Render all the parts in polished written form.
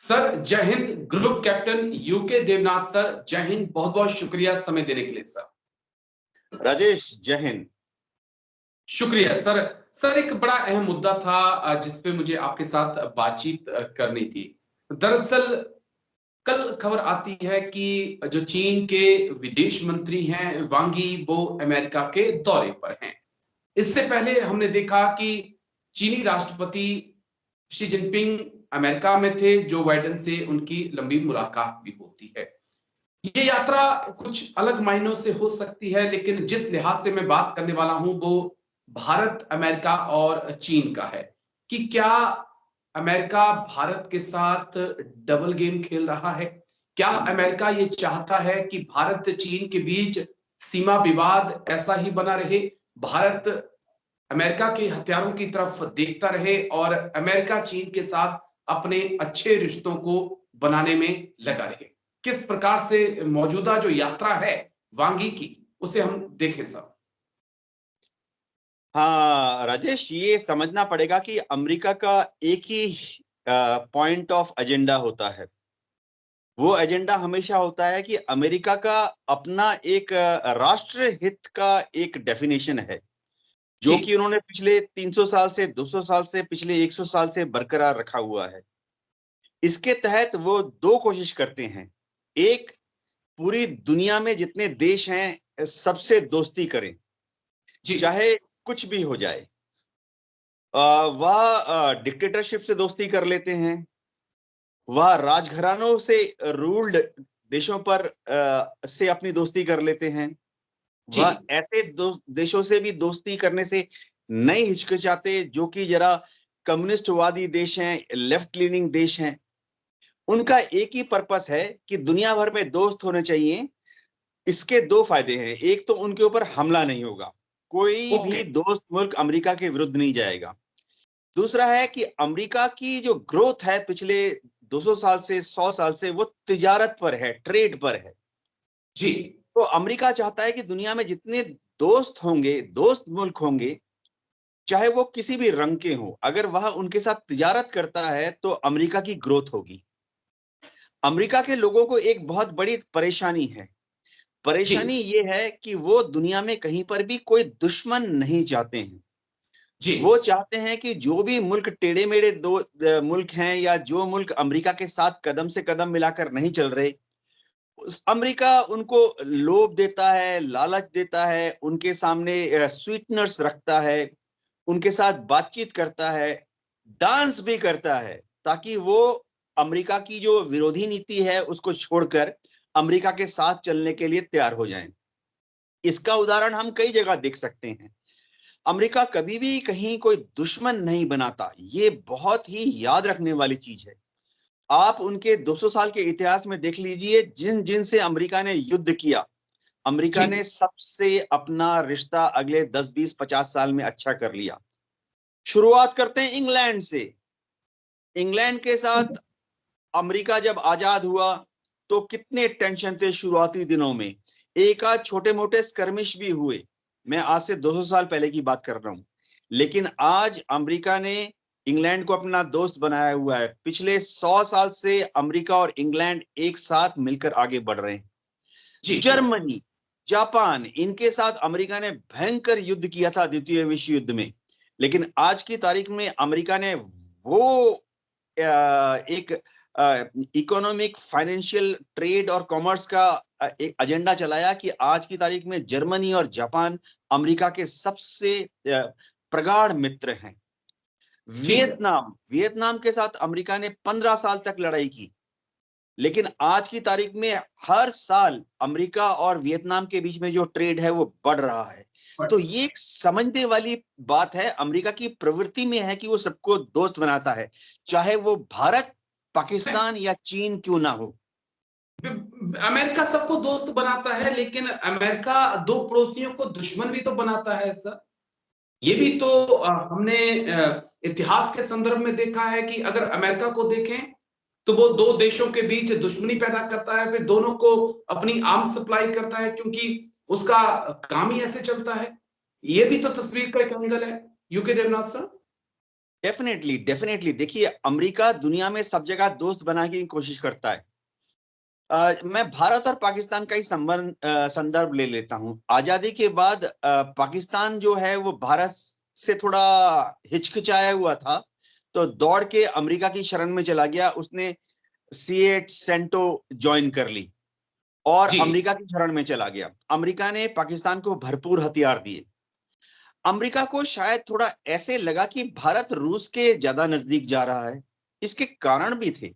Sir जय हिंद। Group captain UK Devnath sir, जय हिंद। बहुत बहुत शुक्रिया समय देने के लिए सर। राजेश जय हिंद। शुक्रिया सर। सर एक बड़ा अहम मुद्दा था जिसपे मुझे आपके साथ बातचीत करनी थी। दरअसल कल खबर आती है कि जो चीन के विदेश मंत्री हैं वांग यी, वो अमेरिका के दौरे पर हैं। इससे पहले हमने देखा कि चीनी राष्ट्रपति शी जिनपिंग अमेरिका में थे, जो बाइडेन से उनकी लंबी मुलाकात भी होती है। ये यात्रा कुछ अलग मायनों से हो सकती है, लेकिन जिस लिहाज से मैं बात करने वाला हूं वो भारत, अमेरिका और चीन का है कि क्या अमेरिका भारत के साथ डबल गेम खेल रहा है। क्या अमेरिका ये चाहता है कि भारत चीन के बीच सीमा विवाद ऐसा ही बना रहे, भारत अमेरिका के हथियारों की तरफ देखता रहे और अमेरिका चीन के साथ अपने अच्छे रिश्तों को बनाने में लगा रहे। किस प्रकार से मौजूदा जो यात्रा है वांग यी की, उसे हम देखें सर। हाँ राजेश, ये समझना पड़ेगा कि अमेरिका का एक ही पॉइंट ऑफ एजेंडा होता है। वो एजेंडा हमेशा होता है कि अमेरिका का अपना एक राष्ट्र हित का एक डेफिनेशन है, जो कि उन्होंने पिछले 300 साल से, 200 साल से, पिछले 100 साल से बरकरार रखा हुआ है। इसके तहत वो दो कोशिश करते हैं। एक, पूरी दुनिया में जितने देश हैं सबसे दोस्ती करें, चाहे कुछ भी हो जाए। वह डिक्टेटरशिप से दोस्ती कर लेते हैं, वह राजघरानों से रूल्ड देशों पर से अपनी दोस्ती कर लेते हैं, वह ऐसे देशों से भी दोस्ती करने से नहीं हिचकिचाते जो कि जरा कम्युनिस्टवादी देश हैं, लेफ्ट लीनिंग देश हैं। उनका एक ही पर्पस है कि दुनिया भर में दोस्त होने चाहिए। इसके दो फायदे हैं। एक तो उनके ऊपर हमला नहीं होगा, कोई भी दोस्त मुल्क अमेरिका के विरुद्ध नहीं जाएगा। दूसरा है कि अमेरिका की जो ग्रोथ है पिछले 200 साल से, 100 साल से, वो तिजारत पर है, ट्रेड पर है। जी। तो अमेरिका चाहता है कि दुनिया में जितने दोस्त होंगे, दोस्त मुल्क होंगे, चाहे वो किसी भी रंग के हों, अगर वह उनके साथ तिजारत करता है तो अमेरिका की ग्रोथ होगी। अमेरिका के लोगों को एक बहुत बड़ी परेशानी है। परेशानी ये है कि वो दुनिया में कहीं पर भी कोई दुश्मन नहीं चाहते हैं। वो चाहते हैं कि जो भी मुल्क टेढ़े मेढ़े दो मुल्क हैं, या जो मुल्क अमेरिका के साथ कदम से कदम मिलाकर नहीं चल रहे, अमेरिका उनको लोभ देता है, लालच देता है, उनके सामने स्वीटनर्स रखता है, उनके साथ बातचीत करता है, डांस भी करता है, ताकि वो अमेरिका की जो विरोधी नीति है उसको छोड़कर अमेरिका के साथ चलने के लिए तैयार हो जाएं। इसका उदाहरण हम कई जगह देख सकते हैं। अमेरिका कभी भी कहीं कोई दुश्मन नहीं बनाता, ये बहुत ही याद रखने वाली चीज है। आप उनके 200 साल के इतिहास में देख लीजिए, जिन जिन से अमेरिका ने युद्ध किया, अमेरिका ने सबसे अपना रिश्ता अगले 10, 20, 50 साल में अच्छा कर लिया। शुरुआत करते हैं इंग्लैंड से। इंग्लैंड के साथ अमेरिका जब आजाद हुआ तो कितने टेंशन थे शुरुआती दिनों में। एक आध छोटे मोटे स्कर्मिश भी हुए, मैं आज से 200 साल पहले की बात कर रहा हूं। लेकिन आज अमेरिका ने इंग्लैंड को अपना दोस्त बनाया हुआ है। पिछले 100 साल से अमेरिका और इंग्लैंड एक साथ मिलकर आगे बढ़ रहे हैं। जर्मनी, जापान, इनके साथ अमेरिका ने भयंकर युद्ध किया था द्वितीय विश्व युद्ध में। लेकिन आज की तारीख में अमेरिका ने वो एक इकोनॉमिक, फाइनेंशियल, ट्रेड और कॉमर्स का एक एजेंडा चलाया कि आज की तारीख में जर्मनी और जापान अमेरिका के सबसे प्रगाढ़ मित्र हैं। वियतनाम के साथ अमेरिका ने 15 साल तक लड़ाई की, लेकिन आज की तारीख में हर साल अमेरिका और वियतनाम के बीच में जो ट्रेड है वो बढ़ रहा है। तो ये एक समझने वाली बात है, अमेरिका की प्रवृत्ति में है कि वो सबको दोस्त बनाता है, चाहे वो भारत, पाकिस्तान या चीन क्यों ना हो। अमेरिका सबको दोस्त बनाता है, लेकिन अमेरिका दो पड़ोसियों को दुश्मन भी तो बनाता है सर। ये भी तो हमने इतिहास के संदर्भ में देखा है कि अगर अमेरिका को देखें तो वो दो देशों के बीच दुश्मनी पैदा करता है, फिर दोनों को अपनी आर्म्स सप्लाई करता है, क्योंकि उसका काम ही ऐसे चलता है। ये भी तो तस्वीर का एक एंगल है UK Devnath sir. Definitely definitely, देखिए अमेरिका दुनिया में सब जगह दोस्त बनाने की कोशिश करता है। मैं भारत और पाकिस्तान का ही संदर्भ ले लेता हूं। आजादी के बाद पाकिस्तान जो है वो भारत से थोड़ा हिचकिचाया हुआ था, तो दौड़ के अमेरिका की शरण में चला गया। उसने C8 सेंटो ज्वाइन कर ली और जी अमेरिका की शरण में चला गया। अमेरिका ने पाकिस्तान को भरपूर हथियार दिए। अमेरिका को शायद थोड़ा ऐसे लगा कि भारत रूस के ज्यादा नजदीक जा रहा है। इसके कारण भी थे।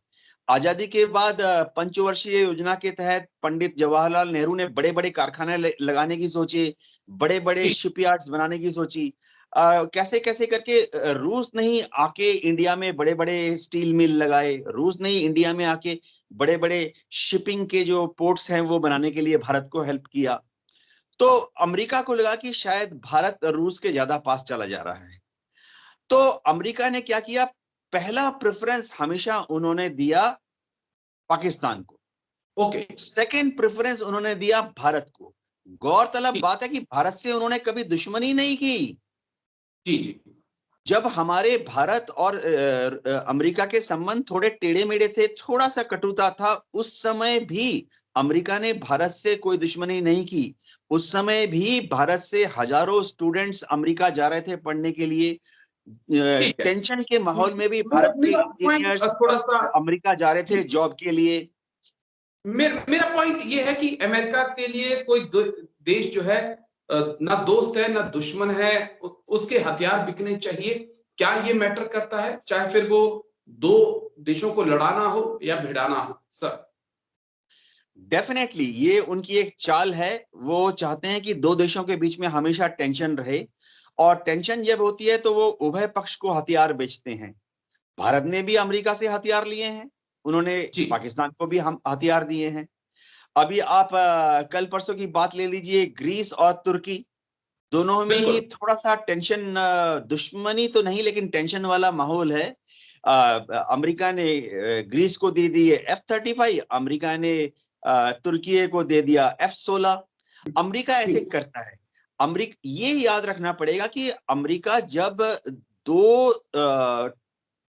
आजादी के बाद पंचवर्षीय योजना के तहत पंडित जवाहरलाल नेहरू ने बड़े बड़े कारखाने लगाने की सोची, बड़े बड़े जी शिपयार्ड्स बनाने की सोची। कैसे कैसे करके रूस नहीं आके इंडिया में बड़े बड़े स्टील मिल लगाए, रूस नहीं इंडिया में आके बड़े बड़े शिपिंग के जो पोर्ट्स हैं वो बनाने के लिए भारत को हेल्प किया। तो अमेरिका को लगा कि शायद भारत रूस के ज्यादा पास चला जा रहा है। तो अमेरिका ने क्या किया, पहला प्रेफरेंस हमेशा उन्होंने दिया पाकिस्तान को, ओके सेकंड प्रेफरेंस उन्होंने दिया भारत को। गौरतलब जी बात है कि भारत से उन्होंने कभी दुश्मनी नहीं की। जी जी जब हमारे भारत और अमेरिका के संबंध थोड़े टेढ़े मेढ़े थे, थोड़ा सा कटुता था, उस समय भी अमेरिका ने भारत से कोई दुश्मनी नहीं की। उस समय भी भारत से हजारों स्टूडेंट्स अमेरिका जा रहे थे पढ़ने के लिए। ठीक है। टेंशन के माहौल में भी मेरा भारत के मेरा पॉइंट इंजीनियर्स थोड़ा सा अमेरिका जा रहे थे जॉब के लिए। मेरा पॉइंट ये है कि अमेरिका के लिए कोई देश जो है ना दोस्त है ना दुश्मन है, उसके हथियार बिकने चाहिए। क्या ये मैटर करता है, चाहे फिर वो दो देशों को लड़ाना हो या भिड़ाना हो सर? डेफिनेटली ये उनकी एक चाल है। वो चाहते हैं कि दो देशों के बीच में हमेशा टेंशन रहे, और टेंशन जब होती है तो वो उभय पक्ष को हथियार बेचते हैं। भारत ने भी अमेरिका से हथियार लिए हैं, उन्होंने जी पाकिस्तान को भी हम हथियार दिए हैं। अभी आप कल परसों की बात ले लीजिए, ग्रीस और तुर्की दोनों में ही बिल्कुल थोड़ा सा टेंशन, दुश्मनी तो नहीं लेकिन टेंशन वाला माहौल है। अमेरिका ने ग्रीस को दे दी F-35, अमेरिका ने तुर्की को दे दिया F-16। अमेरिका जी ऐसे करता है। अमेरिका, ये याद रखना पड़ेगा कि अमेरिका जब दो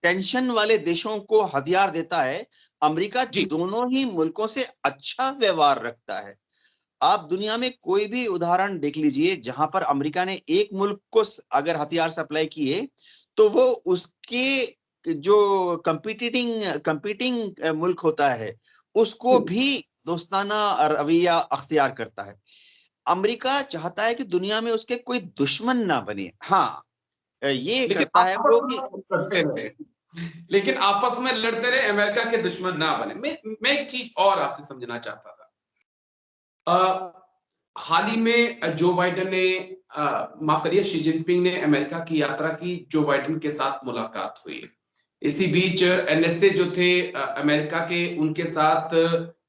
टेंशन वाले देशों को हथियार देता है, अमेरिका जी दोनों ही मुल्कों से अच्छा व्यवहार रखता है। आप दुनिया में कोई भी उदाहरण देख लीजिए जहां पर अमेरिका ने एक मुल्क को अगर हथियार सप्लाई किए, तो वो उसके जो कंपीटिंग कंपीटिंग मुल्क होता है उसको भी दोस्ताना रवैया अख्तियार करता है। अमेरिका चाहता है कि दुनिया में उसके कोई दुश्मन ना बने। हाँ, ये लेकिन करता है वो आपस कि में लड़ते रहे, लेकिन आपस में लड़ते रहे, अमेरिका के दुश्मन ना बने। मैं एक चीज और आपसे समझना चाहता था। हाल ही में जो बाइडेन ने माफ करिए, शी जिनपिंग ने अमेरिका की यात्रा की, जो बाइडेन के साथ मुलाकात हुई। इसी बीच एनएसए जो थे अमेरिका के, उनके साथ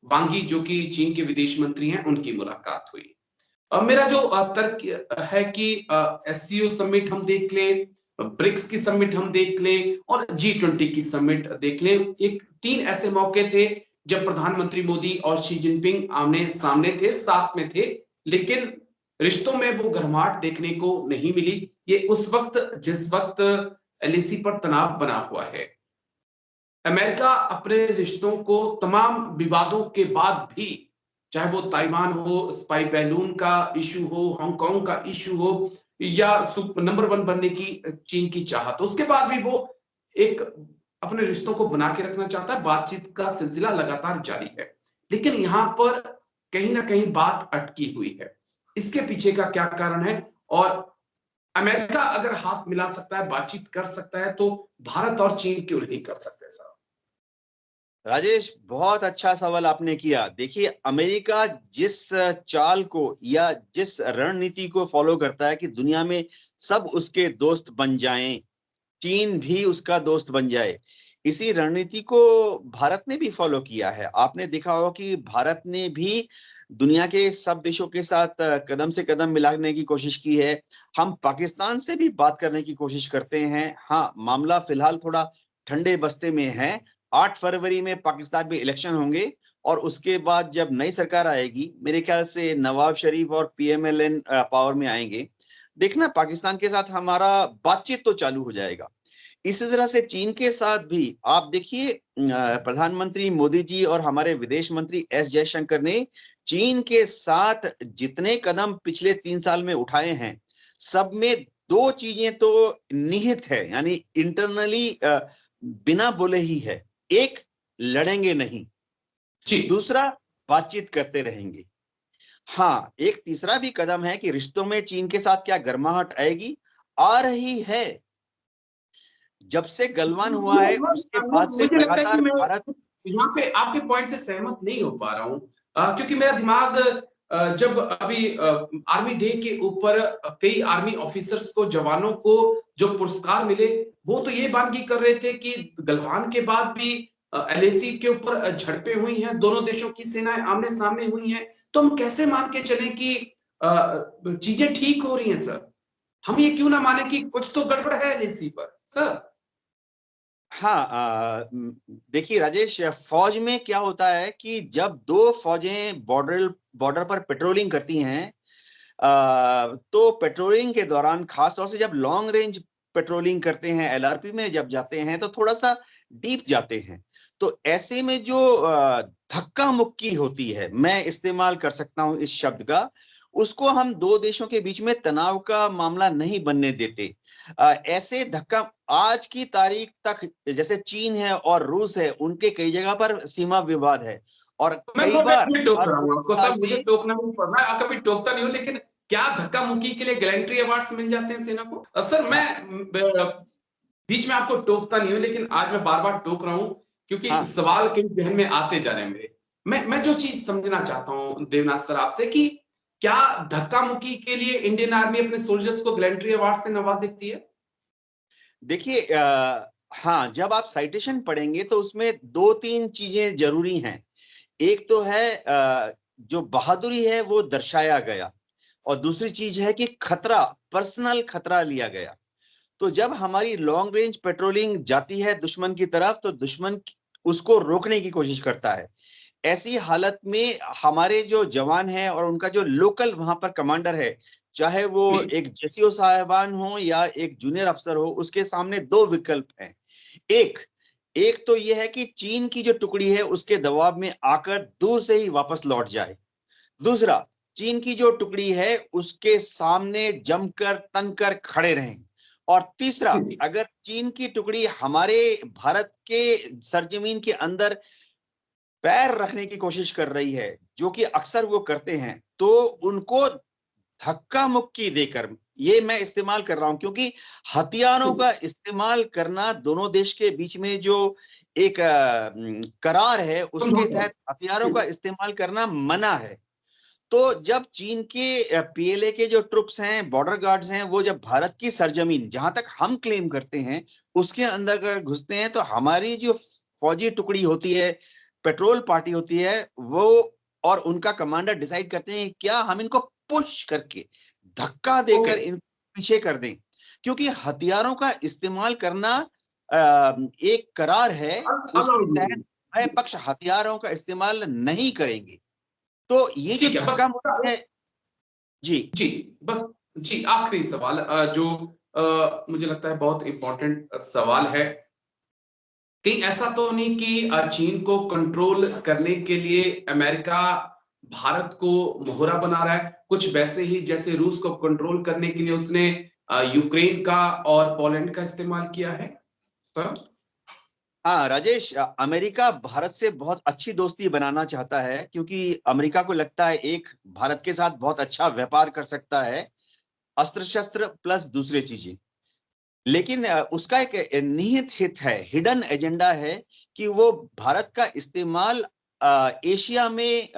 वांग यी जो कि चीन के विदेश मंत्री हैं, उनकी मुलाकात हुई। मेरा जो तर्क है कि एससीओ समिट हम देख लें, ब्रिक्स की समिट हम देख लें और G20 की समिट देख लें, एक 3 ऐसे मौके थे जब प्रधानमंत्री मोदी और शी जिनपिंग आमने सामने थे, साथ में थे, लेकिन रिश्तों में वो गर्माहट देखने को नहीं मिली। ये उस वक्त जिस वक्त एलएसी पर तनाव बना हुआ है। अमेरिका अपने रिश्तों को तमाम विवादों के बाद भी, चाहे वो ताइवान हो, स्पाई बैलून का इश्यू हो, हांगकांग का इश्यू हो, या नंबर 1 बनने की चीन की चाहत, उसके बाद भी वो एक अपने रिश्तों को बना के रखना चाहता है। बातचीत का सिलसिला लगातार जारी है, लेकिन यहां पर कहीं ना कहीं बात अटकी हुई है। इसके पीछे का क्या कारण है? और अमेरिका अगर हाथ मिला सकता है, बातचीत कर सकता है, तो भारत और चीन क्यों नहीं कर सकते सर? राजेश, बहुत अच्छा सवाल आपने किया। देखिए, अमेरिका जिस चाल को या जिस रणनीति को फॉलो करता है कि दुनिया में सब उसके दोस्त बन जाएं, चीन भी उसका दोस्त बन जाए, इसी रणनीति को भारत ने भी फॉलो किया है। आपने देखा होगा कि भारत ने भी दुनिया के सब देशों के साथ कदम से कदम मिलाने की कोशिश की है। हम पाकिस्तान से भी बात करने की कोशिश करते हैं। हाँ, मामला फिलहाल थोड़ा ठंडे बस्ते में है। 8 फरवरी में पाकिस्तान में इलेक्शन होंगे, और उसके बाद जब नई सरकार आएगी, मेरे ख्याल से नवाज शरीफ और PMLN पावर में आएंगे। देखना, पाकिस्तान के साथ हमारा बातचीत तो चालू हो जाएगा। इसी तरह से चीन के साथ भी आप देखिए, प्रधानमंत्री मोदी जी और हमारे विदेश मंत्री एस जयशंकर ने चीन के साथ जितने कदम पिछले 3 साल में उठाए हैं, सब में दो चीजें तो निहित है, यानी इंटरनली बिना बोले ही है। एक, लड़ेंगे नहीं। जी दूसरा, बातचीत करते रहेंगे। हाँ, एक तीसरा भी कदम है कि रिश्तों में चीन के साथ क्या गर्माहट आएगी, आ रही है। जब से गलवान हुआ है उसके बाद से मुझे लगता है कि लगातार मैं भारत। यहाँ पे आपके पॉइंट से सहमत नहीं हो पा रहा हूँ, क्योंकि मेरा दिमाग जब अभी आर्मी डे के ऊपर कई आर्मी ऑफिसर्स को, जवानों को जो पुरस्कार मिले, वो तो ये बानगी कर रहे थे कि गलवान के बाद भी एलएसी के ऊपर झड़पें हुई हैं, दोनों देशों की सेनाएं आमने सामने हुई हैं, तो हम कैसे मान के चले कि चीजें ठीक हो रही हैं सर? हम ये क्यों ना माने कि कुछ तो गड़बड़ है एलएसी पर सर? हाँ, देखिए राजेश, फौज में क्या होता है कि जब दो फौजें बॉर्डर बॉर्डर पर पेट्रोलिंग करती हैं, तो पेट्रोलिंग के दौरान, खासतौर से जब लॉन्ग रेंज पेट्रोलिंग करते हैं, एलआरपी में जब जाते हैं तो थोड़ा सा डीप जाते हैं। तो ऐसे में जो धक्का मुक्की होती है, मैं इस्तेमाल कर सकता हूं इस शब्द का, उसको हम दो देशों के बीच में तनाव का मामला नहीं बनने देते। ऐसे धक्का आज की तारीख तक, जैसे चीन है और रूस है, उनके कई जगह पर सीमा विवाद है, और मैं कई दो बार मिनट में टोक हर रहा हूँ दो आपको साल सर, मुझे में। टोकना नहीं पड़ रहा है, कभी टोकता नहीं हूँ, लेकिन क्या धक्का मुक्की के लिए गैलेंट्री अवार्ड्स मिल जाते हैं सेना को? सर मैं हाँ, बीच में आपको टोकता नहीं हूँ, लेकिन आज मैं बार बार टोक रहा हूँ क्योंकि हाँ, सवाल कई जहन में आते जा रहे हैं मेरे। मैं जो चीज समझना चाहता हूँ देवनाथ सर आपसे, कि क्या धक्का मुक्की के लिए इंडियन आर्मी अपने सोल्जर्स को गैलेंट्री अवार्ड से नवाज देती है? देखिए, हाँ, जब आप साइटेशन पढ़ेंगे तो उसमें दो तीन चीजें जरूरी हैं। एक तो है जो बहादुरी है वो दर्शाया गया, और दूसरी चीज है कि खतरा, पर्सनल खतरा लिया गया। तो जब हमारी लॉन्ग रेंज पेट्रोलिंग जाती है दुश्मन की तरफ, तो दुश्मन उसको रोकने की कोशिश करता है। ऐसी हालत में हमारे जो जवान हैं और उनका जो लोकल वहां पर कमांडर है, चाहे वो जी एक जेसीओ साहबान हो या एक जूनियर अफसर हो, उसके सामने दो विकल्प हैं। एक एक तो यह है कि चीन की जो टुकड़ी है उसके दबाव में आकर दूर से ही वापस लौट जाए। दूसरा, चीन की जो टुकड़ी है उसके सामने जमकर तनकर खड़े रहें। और तीसरा, जी जी। अगर चीन की टुकड़ी हमारे भारत के सरजमीन के अंदर पैर रखने की कोशिश कर रही है, जो कि अक्सर वो करते हैं, तो उनको धक्का मुक्की देकर, ये मैं इस्तेमाल कर रहा हूं क्योंकि हथियारों का इस्तेमाल करना दोनों देश के बीच में जो एक करार है, उसके समझौता। तहत हथियारों जी का इस्तेमाल करना मना है। तो जब चीन के पीएलए के जो ट्रुप्स हैं, बॉर्डर गार्ड्स हैं, वो जब भारत की सरजमीन, जहां तक हम क्लेम करते हैं, उसके अंदर अगर घुसते हैं, तो हमारी जो फौजी टुकड़ी होती है, पेट्रोल पार्टी होती है, वो और उनका कमांडर डिसाइड करते हैं क्या हम इनको पुश करके, धक्का ओके। देकर इन पीछे कर दें। क्योंकि हथियारों का इस्तेमाल करना एक करार है, उसके अलाउड तहत नहीं। वह पक्ष हथियारों का इस्तेमाल नहीं करेंगे। तो ये जो ठीक है, बस धक्का मुक्की है। जी। जी, बस जी, आखिरी सवाल जो मुझे लगता है बहुत इंपॉर्टेंट सवाल है। कहीं ऐसा तो नहीं कि चीन को कंट्रोल करने के लिए अमेरिका भारत को मोहरा बना रहा है, कुछ वैसे ही जैसे रूस को कंट्रोल करने के लिए उसने यूक्रेन का और पोलैंड का इस्तेमाल किया है? सर? हाँ राजेश, अमेरिका भारत से बहुत अच्छी दोस्ती बनाना चाहता है, क्योंकि अमेरिका को लगता है एक भारत के साथ बहुत अच्छा व्यापार कर सकता है, अस्त्र शस्त्र प्लस दूसरी चीजें। लेकिन उसका एक निहित हित है, हिडन एजेंडा है, कि वो भारत का इस्तेमाल एशिया में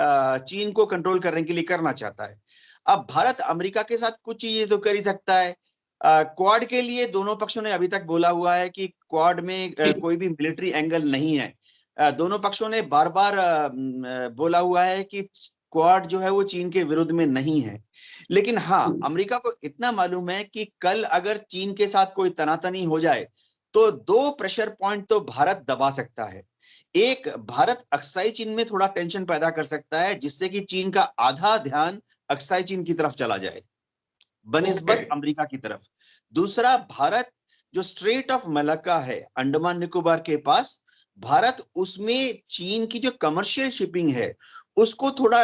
चीन को कंट्रोल करने के लिए करना चाहता है। अब भारत अमेरिका के साथ कुछ चीजें तो कर ही सकता है। क्वाड के लिए दोनों पक्षों ने अभी तक बोला हुआ है कि क्वाड में जी कोई भी मिलिट्री एंगल नहीं है। दोनों पक्षों ने बार बार बोला हुआ है कि क्वाड जो है वो चीन के विरुद्ध में नहीं है। लेकिन हाँ, अमेरिका को इतना मालूम है कि कल अगर चीन के साथ कोई तनातनी हो जाए, तो दो प्रेशर पॉइंट तो भारत दबा सकता है। एक, भारत अक्साई चीन में थोड़ा टेंशन पैदा कर सकता है, जिससे कि चीन का आधा ध्यान अक्साई चीन की तरफ चला जाए ओके। बनिस्बत अमेरिका की तरफ। दूसरा, भारत जो स्ट्रेट ऑफ मलाक्का है अंडमान निकोबार के पास, भारत उसमें चीन की जो कमर्शियल शिपिंग है उसको थोड़ा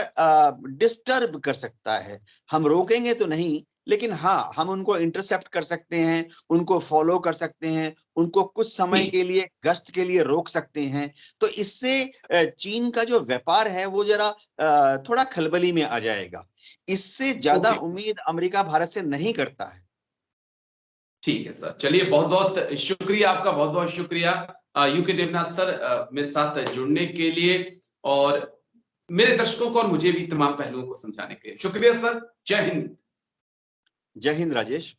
डिस्टर्ब कर सकता है। हम रोकेंगे तो नहीं, लेकिन हाँ, हम उनको इंटरसेप्ट कर सकते हैं, उनको फॉलो कर सकते हैं, उनको कुछ समय ठीक के लिए गश्त के लिए रोक सकते हैं। तो इससे चीन का जो व्यापार है वो जरा थोड़ा खलबली में आ जाएगा। इससे ज्यादा ओके उम्मीद अमेरिका भारत से नहीं करता है। ठीक है सर, चलिए बहुत बहुत शुक्रिया आपका, बहुत बहुत शुक्रिया यूके देवनाथ सर मेरे साथ जुड़ने के लिए और मेरे दर्शकों को और मुझे भी तमाम पहलुओं को समझाने के लिए। शुक्रिया सर, जय हिंद। जय हिंद राजेश।